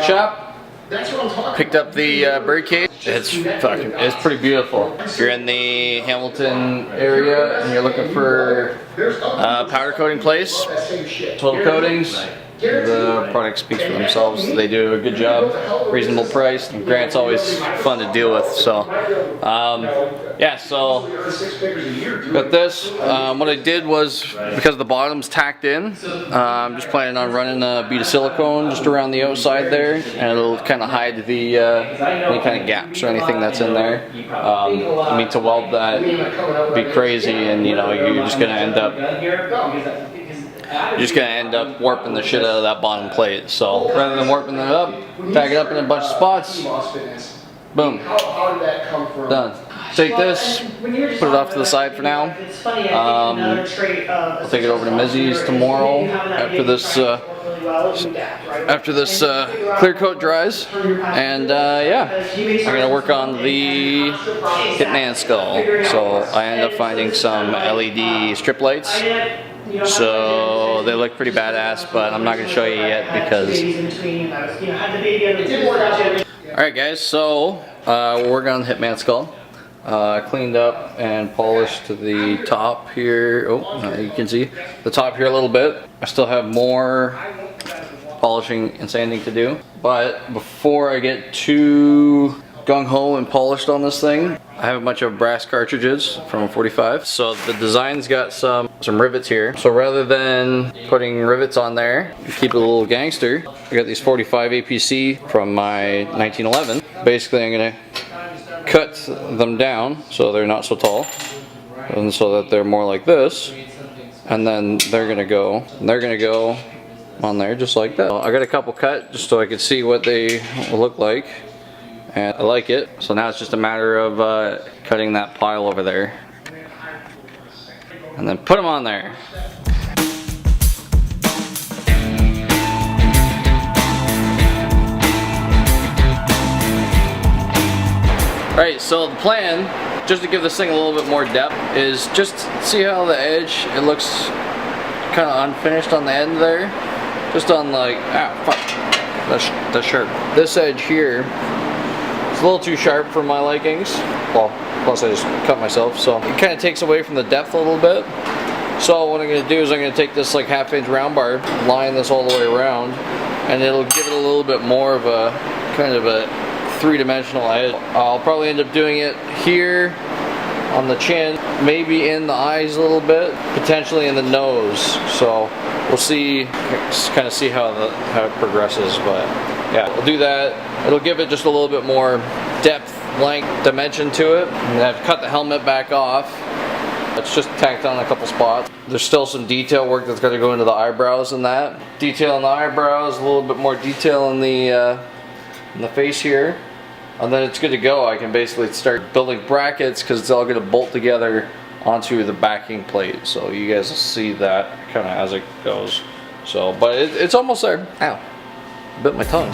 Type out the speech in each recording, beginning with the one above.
shop. Picked up the bird cage. It's pretty beautiful. If you're in the Hamilton area and you're looking for powder coating place, total coatings, the product speaks for themselves. They do a good job, reasonable price. And Grant's always fun to deal with. So yeah, so got this. What I did was, because the bottom's tacked in, I'm just planning on running a bead of silicone just around the outside there, and it'll kind of hide the any kind of gaps or anything that's in there. I mean, to weld that would be crazy, and you know, you're just gonna end up warping the shit out of that bottom plate. So rather than warping it up, tag it up in a bunch of spots. Boom. Done. Take this, put it off to the side for now. I'll take it over to Mizzy's tomorrow after this clear coat dries, and yeah, I'm gonna work on the Hitman Skull. So I ended up finding some LED strip lights. So they look pretty badass, but I'm not gonna show you yet because. Alright guys, so we're working on the Hitman Skull. Cleaned up and polished the top here. Oh, you can see the top here a little bit. I still have more polishing and sanding to do, but before I get too gung-ho and polished on this thing, I have a bunch of brass cartridges from a 45. So the design's got some rivets here. So rather than putting rivets on there, keep it a little gangster, I got these 45 APC from my 1911. Basically, I'm gonna cut them down so they're not so tall, and so that they're more like this, and then they're gonna go on there just like that. I got a couple cut just so I could see what they will look like, and I like it. So now it's just a matter of cutting that pile over there and then put them on there. Alright, so the plan, just to give this thing a little bit more depth, is just see how the edge, it looks kind of unfinished on the end there. Just on like, fuck, that's sharp. This edge here, it's a little too sharp for my likings. Well, plus I just cut myself, so it kind of takes away from the depth a little bit. So what I'm going to do is I'm going to take this like 1/2 inch round bar, line this all the way around, and it'll give it a little bit more of a kind of a three-dimensional edge. I'll probably end up doing it here on the chin, maybe in the eyes a little bit, potentially in the nose. So we'll see, kind of see how it progresses. But yeah, we'll do that. It'll give it just a little bit more depth, length, dimension to it. And I've cut the helmet back off. It's just tacked on a couple spots. There's still some detail work that's going to go into the eyebrows and that. Detail in the eyebrows, a little bit more detail in the face here. And then it's good to go. I can basically start building brackets because it's all going to bolt together onto the backing plate. So you guys will see that kind of as it goes. So, but it's almost there. Ow, bit my tongue.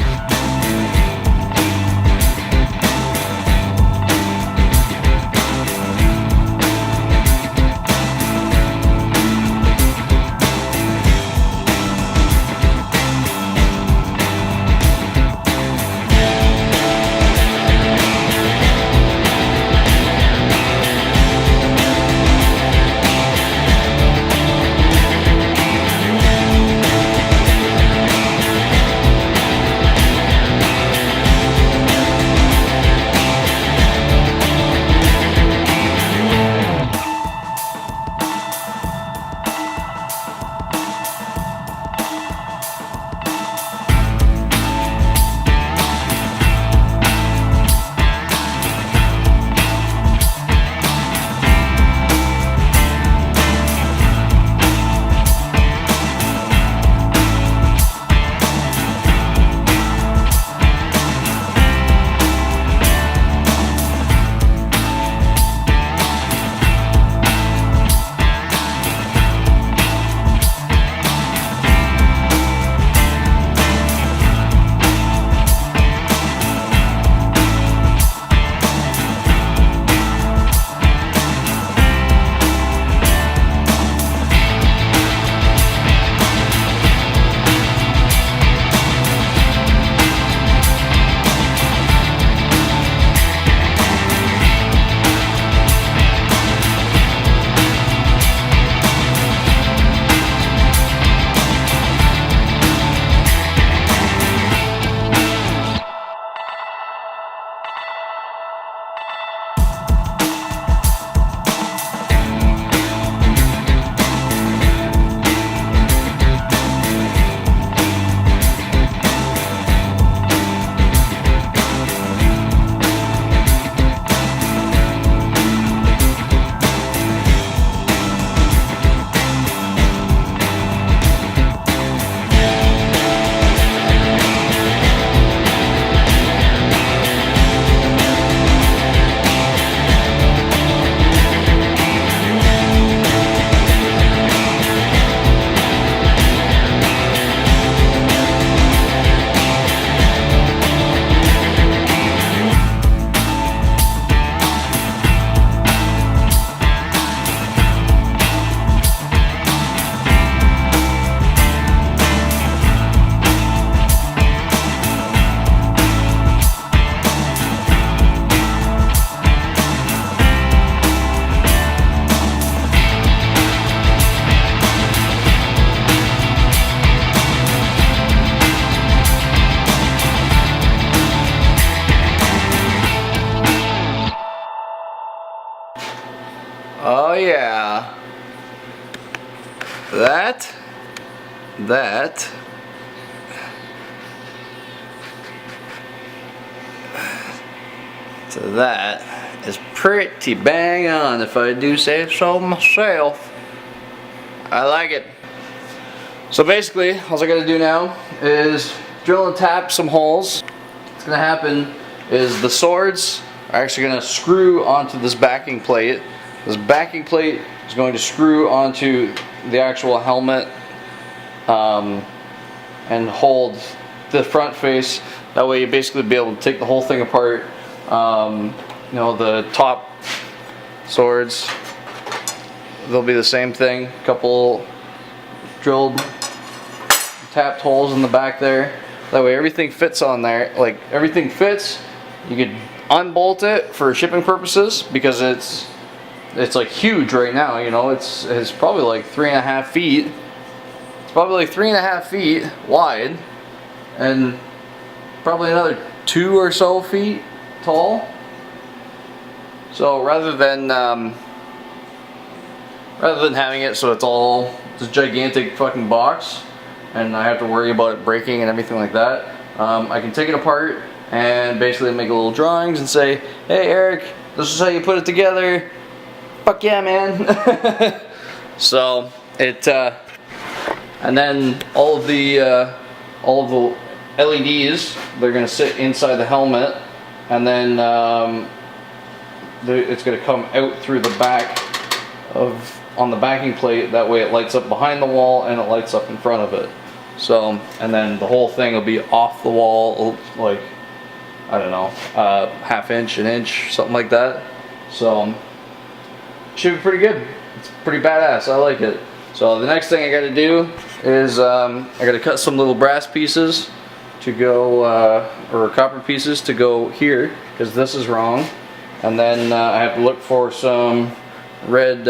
Oh yeah. That. So that is pretty bang on, if I do say so myself. I like it. So basically, all I gotta do now is drill and tap some holes. What's gonna happen is the swords are actually gonna screw onto this backing plate. This backing plate is going to screw onto the actual helmet and hold the front face. That way you basically be able to take the whole thing apart. You know, the top swords, they'll be the same thing. A couple drilled, tapped holes in the back there. That way everything fits on there. Like, everything fits. You could unbolt it for shipping purposes because it's like huge right now. You know, it's probably like 3.5 feet. It's probably like 3.5 feet wide, and probably another 2 or so feet tall. So rather than having it so it's all this gigantic fucking box and I have to worry about it breaking and everything like that, I can take it apart and basically make little drawings and say, hey Eric, this is how you put it together. Fuck yeah, man. So it and then all of the LEDs, they're gonna sit inside the helmet, and then it's gonna come out through the back on the backing plate. That way it lights up behind the wall and it lights up in front of it. So, and then the whole thing will be off the wall, like, I don't know, ½ inch, an inch, something like that. So should be pretty good. It's pretty badass. I like it. So the next thing I got to do is I got to cut some little brass pieces to go, or copper pieces to go here, because this is wrong. And then I have to look for some red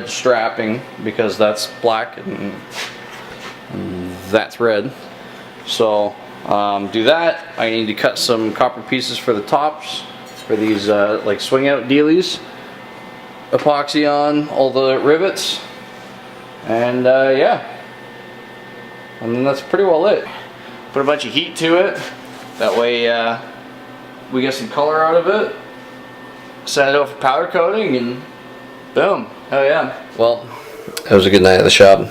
strapping, because that's black and that's red. So do that. I need to cut some copper pieces for the tops for these like swing out dealies. Epoxy on all the rivets, and yeah, and then that's pretty well it. Put a bunch of heat to it, that way we get some color out of it. Send it over for powder coating, and boom. Oh yeah. Well, that was a good night at the shop.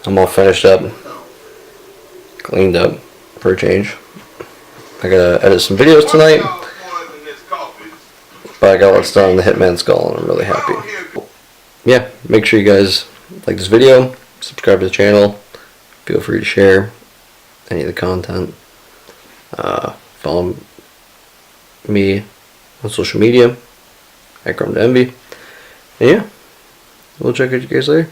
I'm all finished up, cleaned up for a change. I gotta edit some videos tonight, but I got what's done on the Hitman Skull, and I'm really happy. Yeah, make sure you guys like this video, subscribe to the channel, feel free to share any of the content, follow me on social media, @GrumToEnvy, and yeah, we'll check out you guys later.